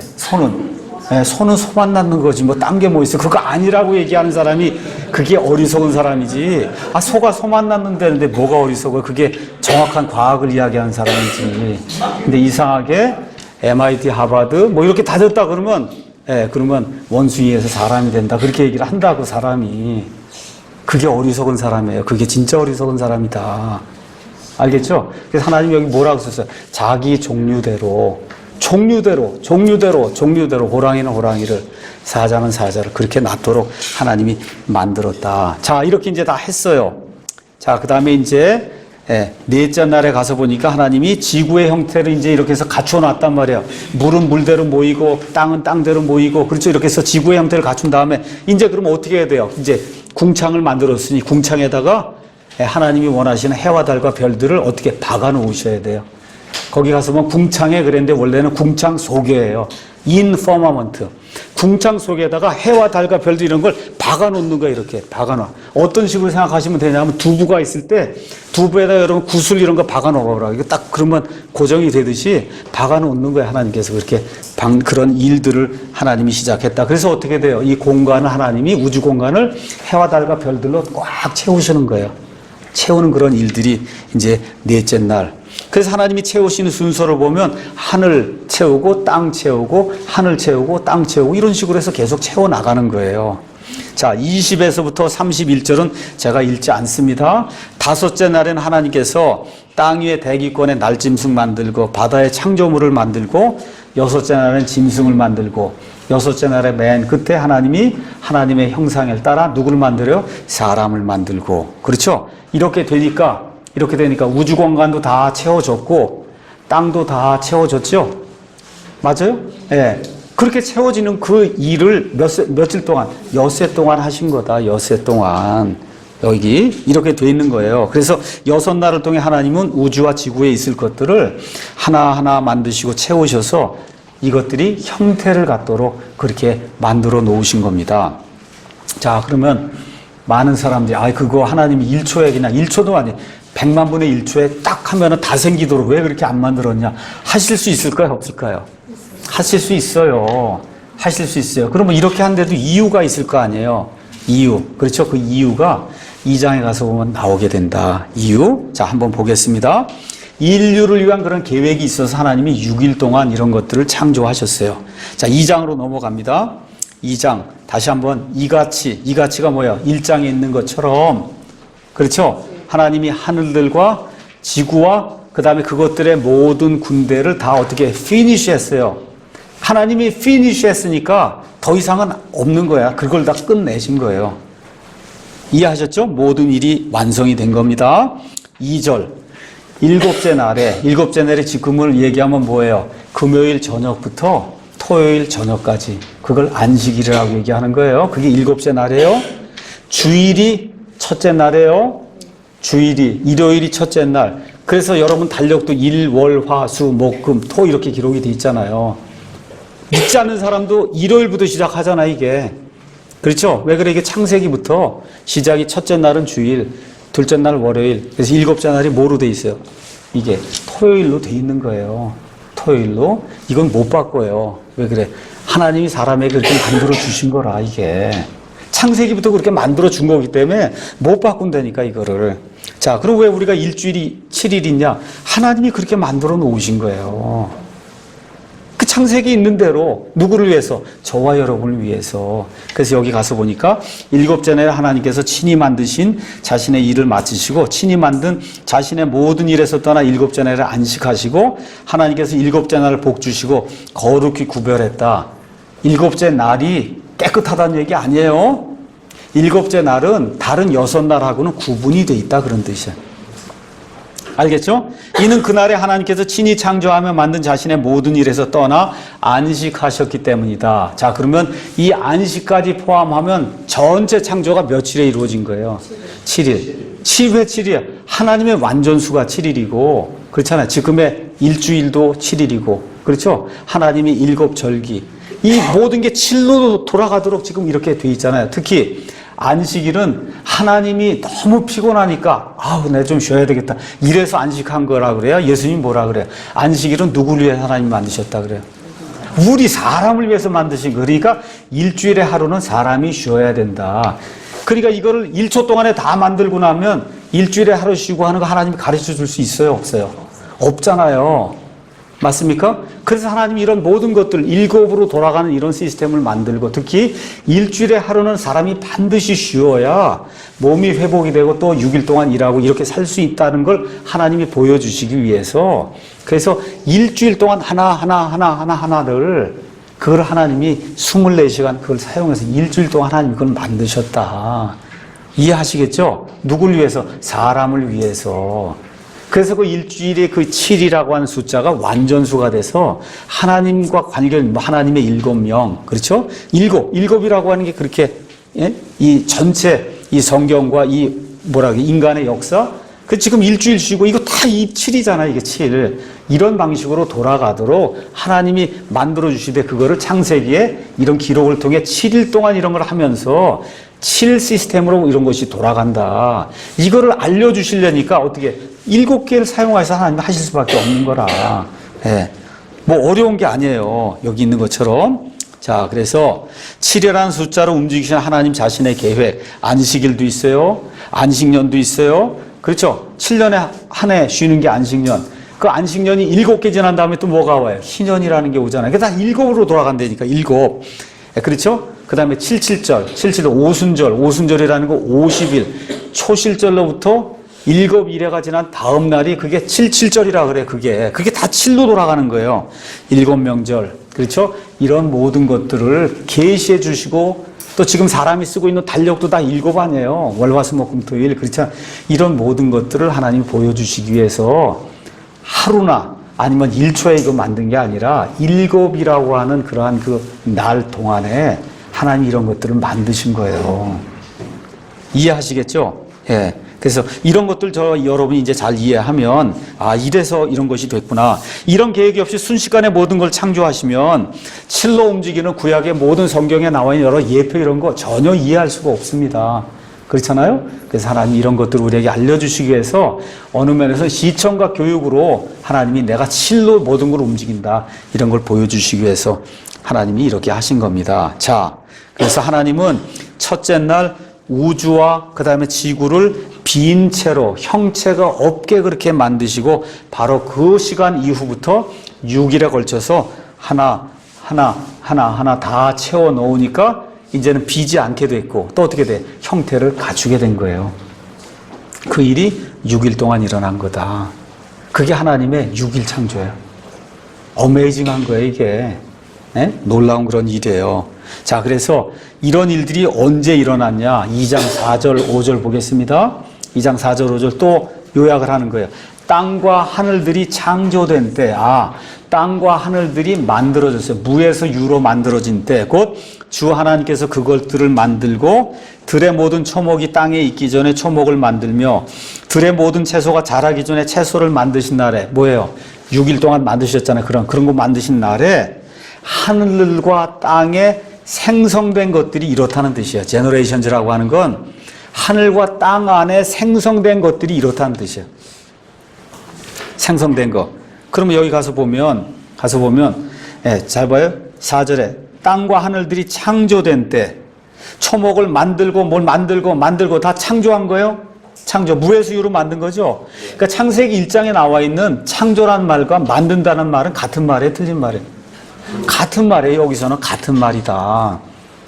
소는 소만 낳는 거지 뭐 딴 게 뭐 있어. 그거 아니라고 얘기하는 사람이 그게 어리석은 사람이지. 아, 소가 소만 낳는다는데 뭐가 어리석어. 그게 정확한 과학을 이야기하는 사람이지. 근데 이상하게 MIT, 하버드 뭐 이렇게 다 됐다 그러면 그러면 원숭이에서 사람이 된다. 그렇게 얘기를 한다고 사람이. 그게 어리석은 사람이에요. 그게 진짜 어리석은 사람이다. 알겠죠? 그래서 하나님 여기 뭐라고 썼어요? 자기 종류대로 호랑이는 호랑이를 사자는 사자를 그렇게 놔도록 하나님이 만들었다. 자, 이렇게 이제 다 했어요. 자, 그 다음에 이제 넷째 날에 가서 보니까 하나님이 지구의 형태를 이제 이렇게 해서 갖춰 놨단 말이에요. 물은 물대로 모이고 땅은 땅대로 모이고 그렇죠. 이렇게 해서 지구의 형태를 갖춘 다음에 이제 그러면 어떻게 해야 돼요? 이제 궁창을 만들었으니 궁창에다가 하나님이 원하시는 해와 달과 별들을 어떻게 박아 놓으셔야 돼요. 거기 가서 보면 궁창에 그랬는데 원래는 궁창 속에예요. in firmament. 궁창 속에다가 해와 달과 별들 이런 걸 박아 놓는 거예요. 이렇게 박아 놔. 어떤 식으로 생각하시면 되냐면 두부가 있을 때 두부에다 여러분 구슬 이런 거 박아 놓으라고. 이거 딱 그러면 고정이 되듯이 박아 놓는 거예요. 하나님께서 그렇게 그런 일들을 하나님이 시작했다. 그래서 어떻게 돼요? 이 공간을 하나님이 우주 공간을 해와 달과 별들로 꽉 채우시는 거예요. 채우는 그런 일들이 이제 넷째 날. 그래서 하나님이 채우시는 순서를 보면 하늘 채우고 땅 채우고 하늘 채우고 땅 채우고 이런 식으로 해서 계속 채워나가는 거예요. 자, 20에서부터 31절은 제가 읽지 않습니다. 다섯째 날에는 하나님께서 땅 위에 대기권에 날짐승 만들고 바다에 창조물을 만들고 여섯째 날에는 짐승을 만들고 여섯째 날의 맨 끝에 하나님이 하나님의 형상을 따라 누구를 만들어요? 사람을 만들고. 그렇죠? 이렇게 되니까 우주 공간도 다 채워졌고 땅도 다 채워졌죠? 맞아요? 예. 그렇게 채워지는 그 일을 며칠 동안, 엿새 동안 하신 거다. 엿새 동안. 여기 이렇게 돼 있는 거예요. 그래서 6날을 통해 하나님은 우주와 지구에 있을 것들을 하나하나 만드시고 채우셔서 이것들이 형태를 갖도록 그렇게 만들어 놓으신 겁니다. 자, 그러면 많은 사람들이 그거 하나님이 1초에 그냥 1초도 아니에요. 100만 분의 1초에 딱 하면은 다 생기도록 왜 그렇게 안 만들었냐? 하실 수 있을까요? 없을까요? 하실 수 있어요. 하실 수 있어요. 그러면 이렇게 한데도 이유가 있을 거 아니에요. 이유. 그렇죠. 그 이유가 2장에 가서 보면 나오게 된다. 이유. 자, 한번 보겠습니다. 인류를 위한 그런 계획이 있어서 하나님이 6일 동안 이런 것들을 창조하셨어요. 자, 2장으로 넘어갑니다. 2장. 다시 한번 이가치가 뭐야? 1장에 있는 것처럼. 그렇죠? 하나님이 하늘들과 지구와 그 다음에 그것들의 모든 군대를 다 어떻게 피니쉬 했어요. 하나님이 피니쉬 했으니까 더 이상은 없는 거야. 그걸 다 끝내신 거예요. 이해하셨죠? 모든 일이 완성이 된 겁니다. 2절. 일곱째 날에 지금을 얘기하면 뭐예요? 금요일 저녁부터 토요일 저녁까지. 그걸 안식일이라고 얘기하는 거예요. 그게 일곱째 날이에요. 주일이 첫째 날이에요. 일요일이 첫째 날. 그래서 여러분 달력도 일, 월, 화, 수, 목, 금, 토 이렇게 기록이 돼 있잖아요. 믿지 않는 사람도 일요일부터 시작하잖아, 이게. 그렇죠? 왜 그래? 이게 창세기부터 시작이 첫째 날은 주일, 둘째 날 월요일. 그래서 일곱째 날이 뭐로 돼 있어요? 이게 토요일로 돼 있는 거예요. 토요일로. 이건 못 바꿔요. 왜 그래? 하나님이 사람에게 그렇게 만들어 주신 거라, 이게. 창세기부터 그렇게 만들어 준 거기 때문에 못 바꾼다니까, 이거를. 자, 그럼 왜 우리가 일주일이 7일 있냐? 하나님이 그렇게 만들어 놓으신 거예요. 그 창세기 있는 대로 누구를 위해서? 저와 여러분을 위해서. 그래서 여기 가서 보니까 일곱째 날에 하나님께서 친히 만드신 자신의 일을 마치시고 친히 만든 자신의 모든 일에서 떠나 일곱째 날에 안식하시고 하나님께서 일곱째 날을 복 주시고 거룩히 구별했다. 일곱째 날이 깨끗하다는 얘기 아니에요. 일곱째 날은 다른 6날하고는 구분이 돼 있다, 그런 뜻이에요. 알겠죠? 이는 그날에 하나님께서 친히 창조하며 만든 자신의 모든 일에서 떠나 안식하셨기 때문이다. 자, 그러면 이 안식까지 포함하면 전체 창조가 며칠에 이루어진 거예요? 7일. 7회 7일. 하나님의 완전수가 7일이고, 그렇잖아요. 지금의 일주일도 7일이고, 그렇죠? 하나님이 7절기. 이 모든 게 7로 돌아가도록 지금 이렇게 돼 있잖아요. 특히 안식일은 하나님이 너무 피곤하니까 내가 좀 쉬어야 되겠다. 이래서 안식한 거라 그래요. 예수님이 뭐라 그래요? 안식일은 누구를 위해 하나님이 만드셨다 그래요? 우리 사람을 위해서 만드신 거. 그러니까 일주일에 하루는 사람이 쉬어야 된다. 그러니까 이거를 1초 동안에 다 만들고 나면 일주일에 하루 쉬고 하는 거 하나님이 가르쳐 줄 수 있어요? 없어요? 없잖아요. 맞습니까? 그래서 하나님이 이런 모든 것들 일곱으로 돌아가는 이런 시스템을 만들고 특히 일주일에 하루는 사람이 반드시 쉬어야 몸이 회복이 되고 또 6일 동안 일하고 이렇게 살 수 있다는 걸 하나님이 보여주시기 위해서 그래서 일주일 동안 하나를 그걸 하나님이 24시간 그걸 사용해서 일주일 동안 하나님이 그걸 만드셨다. 이해하시겠죠? 누굴 위해서? 사람을 위해서. 그래서 그 일주일의 그 7이라고 하는 숫자가 완전수가 돼서 하나님과 관계를, 하나님의 7명, 그렇죠? 일곱이라고 하는 게 그렇게, 예? 이 전체, 이 성경과 이 인간의 역사, 그 지금 일주일 쉬고 이거 다 이 7이잖아, 이게 7. 이런 방식으로 돌아가도록 하나님이 만들어주시되 그거를 창세기에 이런 기록을 통해 7일 동안 이런 걸 하면서 7 시스템으로 이런 것이 돌아간다. 이거를 알려주시려니까 어떻게 7개를 사용해서 하나님이 하실 수밖에 없는 거라. 예. 뭐 어려운 게 아니에요. 여기 있는 것처럼. 자, 그래서 7이라는 숫자로 움직이시는 하나님 자신의 계획. 안식일도 있어요. 안식년도 있어요. 그렇죠? 7년에 한 해 쉬는 게 안식년. 그 안식년이 7개 지난 다음에 또 뭐가 와요? 희년이라는 게 오잖아요. 그게 다 7으로 돌아간다니까, 7. 그렇죠? 그 다음에 77절, 오순절이라는 거 50일, 초실절로부터 7일에가 지난 다음 날이 그게 77절이라 그래, 그게 다 7로 돌아가는 거예요. 7명절. 그렇죠? 이런 모든 것들을 계시해 주시고 또 지금 사람이 쓰고 있는 달력도 다 7 아니에요. 월화수목금토일. 그렇죠? 이런 모든 것들을 하나님이 보여주시기 위해서 하루나 아니면 1초에 이거 만든 게 아니라 7이라고 하는 그러한 그 날 동안에 하나님이 이런 것들을 만드신 거예요. 이해하시겠죠? 예. 그래서 이런 것들 여러분이 이제 잘 이해하면 이래서 이런 것이 됐구나. 이런 계획이 없이 순식간에 모든 걸 창조하시면 7로 움직이는 구약의 모든 성경에 나와 있는 여러 예표 이런 거 전혀 이해할 수가 없습니다. 그렇잖아요? 그래서 하나님이 이런 것들을 우리에게 알려주시기 위해서 어느 면에서 시청과 교육으로 하나님이 내가 7로 모든 걸 움직인다. 이런 걸 보여주시기 위해서 하나님이 이렇게 하신 겁니다. 자, 그래서 하나님은 첫째 날 우주와 그 다음에 지구를 빈 채로 형체가 없게 그렇게 만드시고 바로 그 시간 이후부터 6일에 걸쳐서 하나 다 채워 넣으니까 이제는 비지 않게 됐고 또 어떻게 돼? 형태를 갖추게 된 거예요. 그 일이 6일 동안 일어난 거다. 그게 하나님의 6일 창조예요. 어메이징한 거예요, 이게. 네? 놀라운 그런 일이에요. 자, 그래서 이런 일들이 언제 일어났냐? 2장 4절, 5절 보겠습니다. 2장 4절, 5절 또 요약을 하는 거예요. 땅과 하늘들이 창조된 때, 땅과 하늘들이 만들어졌어요. 무에서 유로 만들어진 때, 곧 주 하나님께서 그것들을 만들고 들의 모든 초목이 땅에 있기 전에 초목을 만들며 들의 모든 채소가 자라기 전에 채소를 만드신 날에 뭐예요? 6일 동안 만드셨잖아요. 그런 거 만드신 날에 하늘과 땅에 생성된 것들이 이렇다는 뜻이에요. 제너레이션즈라고 하는 건 하늘과 땅 안에 생성된 것들이 이렇다는 뜻이에요. 생성된 거. 그러면 여기 가서 보면, 잘 봐요. 4절에 땅과 하늘들이 창조된 때 초목을 만들고 뭘 만들고 다 창조한 거예요. 창조, 무에서 유로 만든 거죠. 그러니까 창세기 1장에 나와 있는 창조란 말과 만든다는 말은 같은 말이에요, 틀린 말이에요? 같은 말이에요. 여기서는 같은 말이다.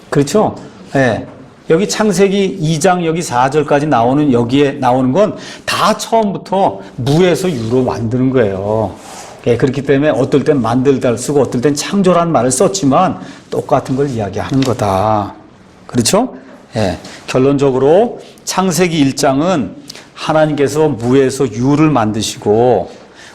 그렇죠? 예. 여기 창세기 2장 여기 4절까지 나오는 여기에 나오는 건 다 처음부터 무에서 유로 만드는 거예요. 예, 그렇기 때문에 어떨 땐 만들다를 쓰고 어떨 땐 창조라는 말을 썼지만 똑같은 걸 이야기하는 거다. 그렇죠? 예. 결론적으로 창세기 1장은 하나님께서 무에서 유를 만드시고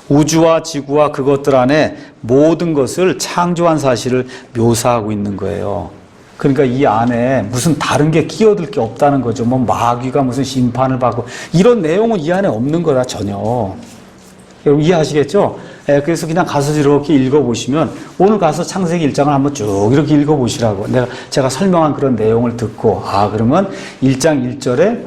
우주와 지구와 그것들 안에 모든 것을 창조한 사실을 묘사하고 있는 거예요. 그러니까 이 안에 무슨 다른 게 끼어들 게 없다는 거죠. 뭐 마귀가 무슨 심판을 받고 이런 내용은 이 안에 없는 거다 전혀. 여러분 이해하시겠죠? 예, 그래서 그냥 가서 이렇게 읽어보시면 오늘 가서 창세기 1장을 한번 쭉 이렇게 읽어보시라고 제가 설명한 그런 내용을 듣고 그러면 1장 1절에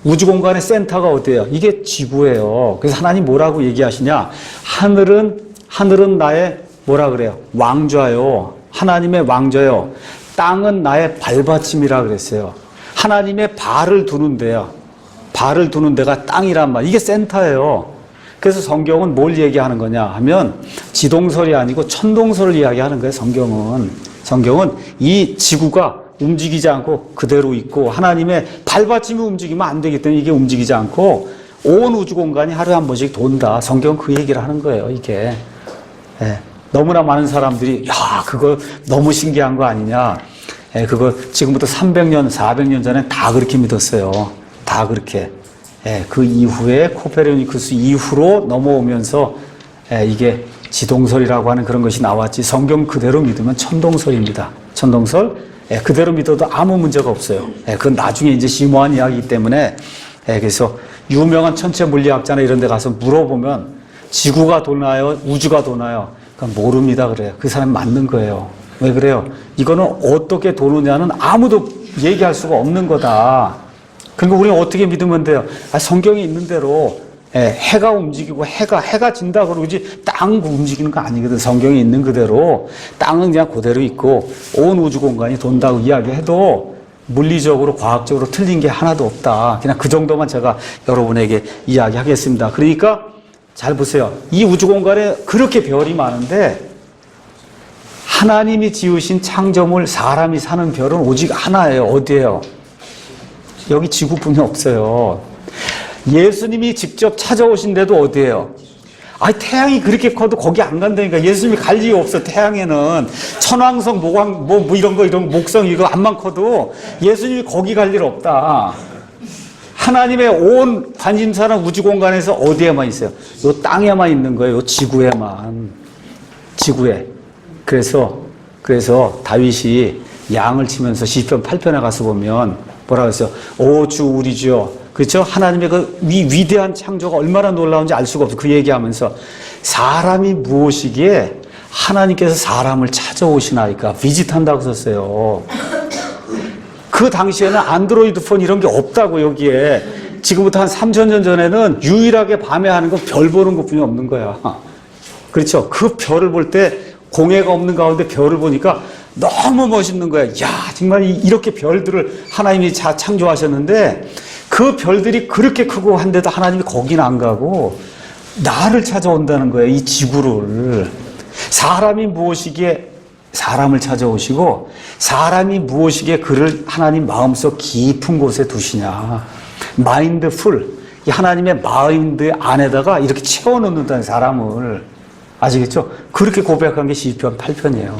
우주공간의 센터가 어디예요? 이게 지구예요. 그래서 하나님 뭐라고 얘기하시냐? 하늘은 나의 뭐라 그래요? 왕좌요. 하나님의 왕좌요. 땅은 나의 발받침이라 그랬어요. 하나님의 발을 두는 데요. 발을 두는 데가 땅이란 말. 이게 센터예요. 그래서 성경은 뭘 얘기하는 거냐 하면 지동설이 아니고 천동설을 이야기하는 거예요. 성경은 이 지구가 움직이지 않고 그대로 있고 하나님의 발받침이 움직이면 안 되기 때문에 이게 움직이지 않고 온 우주 공간이 하루에 한 번씩 돈다. 성경은 그 얘기를 하는 거예요. 이게. 예. 너무나 많은 사람들이 그거 너무 신기한 거 아니냐. 예, 그거 지금부터 300년, 400년 전에 다 그렇게 믿었어요. 다 그렇게. 예, 그 이후에 코페르니쿠스 이후로 넘어오면서 이게 지동설이라고 하는 그런 것이 나왔지 성경 그대로 믿으면 천동설입니다. 천동설 그대로 믿어도 아무 문제가 없어요. 그건 나중에 이제 심오한 이야기이기 때문에 그래서 유명한 천체 물리학자나 이런 데 가서 물어보면 지구가 도나요? 우주가 도나요? 그러니까 모릅니다 그래요. 그 사람이 맞는 거예요. 왜 그래요? 이거는 어떻게 도느냐는 아무도 얘기할 수가 없는 거다. 그러니까 우리는 어떻게 믿으면 돼요? 성경에 있는 대로 해가 움직이고 해가 진다 그러지 땅 움직이는 거 아니거든. 성경에 있는 그대로 땅은 그냥 그대로 있고 온 우주 공간이 돈다고 이야기해도 물리적으로 과학적으로 틀린 게 하나도 없다. 그냥 그 정도만 제가 여러분에게 이야기하겠습니다. 그러니까 잘 보세요. 이 우주 공간에 그렇게 별이 많은데 하나님이 지으신 창조물 사람이 사는 별은 오직 하나예요. 어디예요? 여기 지구뿐이 없어요. 예수님이 직접 찾아오신 데도 어디예요? 태양이 그렇게 커도 거기 안 간다니까. 예수님이 갈 이유 없어. 태양에는 천왕성, 모광, 이런 거 목성 이거 암만 커도 예수님이 거기 갈 일 없다. 하나님의 온 관심사는 우주 공간에서 어디에만 있어요? 요 땅에만 있는 거예요. 요 지구에만. 지구에. 그래서 다윗이 양을 치면서 시편 8편에 가서 보면 뭐라고 했어요? 오 주 우리 주여. 그렇죠? 하나님의 그 위대한 창조가 얼마나 놀라운지 알 수가 없어. 그 얘기하면서 사람이 무엇이기에 하나님께서 사람을 찾아오시나이까 비짓한다고 썼어요. 그 당시에는 안드로이드 폰 이런 게 없다고 여기에. 지금부터 한 3000년 전에는 유일하게 밤에 하는 건 별 보는 것뿐이 없는 거야. 그렇죠? 그 별을 볼 때 공해가 없는 가운데 별을 보니까 너무 멋있는 거야. 야, 정말 이렇게 별들을 하나님이 창조하셨는데 그 별들이 그렇게 크고 한데도 하나님이 거기는 안 가고 나를 찾아온다는 거예요. 이 지구를. 사람이 무엇이기에 사람을 찾아오시고 사람이 무엇이기에 그를 하나님 마음속 깊은 곳에 두시냐. 마인드풀. 이 하나님의 마인드 안에다가 이렇게 채워넣는다는 사람을. 아시겠죠? 그렇게 고백한 게 시편 8편이에요.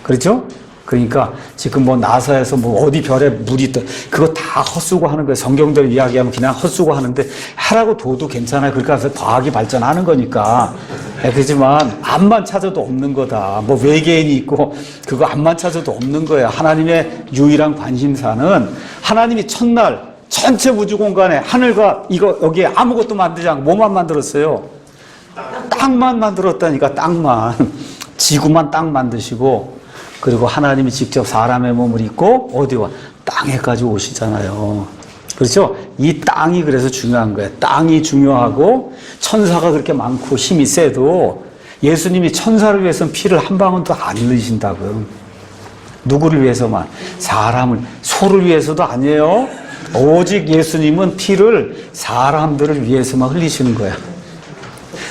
그렇죠? 그러니까 지금 뭐 나사에서 뭐 어디 별에 물이 있다. 그거 다 헛수고 하는 거예요. 성경대로 이야기하면 그냥 헛수고 하는데 하라고 둬도 괜찮아요. 그러니까 과학이 발전하는 거니까. 그렇지만 암만 찾아도 없는 거다. 뭐 외계인이 있고 그거 암만 찾아도 없는 거예요. 하나님의 유일한 관심사는 하나님이 첫날 전체 우주 공간에 하늘과 이거 여기에 아무것도 만들지 않고 뭐만 만들었어요? 땅만 만들었다니까. 땅만. 지구만 땅 만드시고 그리고 하나님이 직접 사람의 몸을 입고 어디와 땅에까지 오시잖아요. 그렇죠? 이 땅이 그래서 중요한 거예요. 땅이 중요하고 천사가 그렇게 많고 힘이 세도 예수님이 천사를 위해서는 피를 한 방울도 안 흘리신다고요. 누구를 위해서만? 사람을, 소를 위해서도 아니에요. 오직 예수님은 피를 사람들을 위해서만 흘리시는 거예요.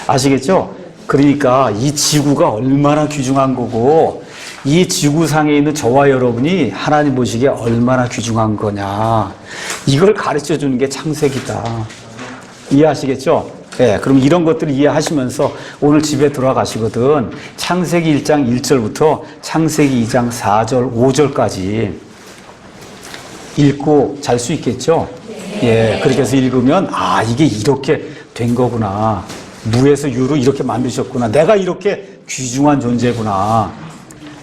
아시겠죠? 그러니까 이 지구가 얼마나 귀중한 거고 이 지구상에 있는 저와 여러분이 하나님 보시기에 얼마나 귀중한 거냐. 이걸 가르쳐 주는 게 창세기다. 이해하시겠죠? 네, 그럼 이런 것들을 이해하시면서 오늘 집에 돌아가시거든 창세기 1장 1절부터 창세기 2장 4절, 5절까지 읽고 잘 수 있겠죠? 예, 그렇게 해서 읽으면 아, 이게 이렇게 된 거구나. 무에서 유로 이렇게 만드셨구나. 내가 이렇게 귀중한 존재구나.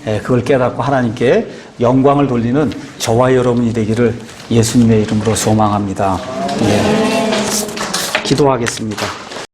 예, 그걸 깨닫고 하나님께 영광을 돌리는 저와 여러분이 되기를 예수님의 이름으로 소망합니다. 예, 기도하겠습니다.